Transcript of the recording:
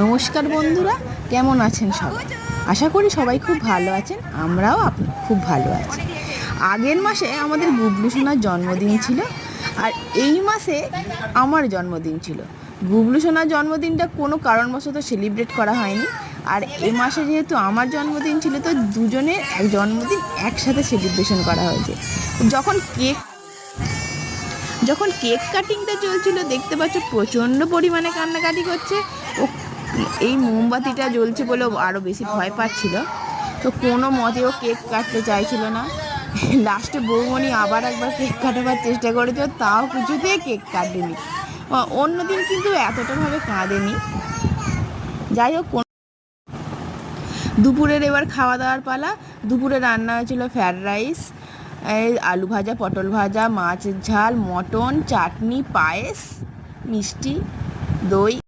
নমস্কার বন্ধুরা, কেমন আছেন সবাই? আশা করি সবাই খুব ভালো আছেন। আমরাও খুব ভালো আছি। আগের মাসে আমাদের গুবলু সোনার জন্মদিন ছিল, আর এই মাসে আমার জন্মদিন ছিল। গুবলু সোনার জন্মদিনটা কোনো কারণবশত সেলিব্রেট করা হয়নি, আর এ মাসে যেহেতু আমার জন্মদিন ছিল, তো দুজনের জন্মদিন একসাথে সেলিব্রেশন করা হয়েছে। যখন কেক কাটিংটা চলছিল, দেখতে পাচ্ছ প্রচণ্ড পরিমাণে কান্নাকাটি করছে। ও এই মোমবাতিটা জ্বলছে বলে আরও বেশি ভয় পাচ্ছিল, তো কোনো মতেও কেক কাটতে চাইছিল না। লাস্টে বৌমণি আবার একবার কেক কাটাবার চেষ্টা করেছে, তাও কিছুতেই কেক কাটেনি। অন্যদিন কিন্তু এতটাভাবে কাঁদেনি। যাই হোক, দুপুরের এবার খাওয়া দাওয়ার পালা। দুপুরে রান্না হয়েছিল ফ্রায়েড রাইস, আলু ভাজা, পটল ভাজা, মাছের ঝাল, মটন, চাটনি, পায়েস, মিষ্টি, দই।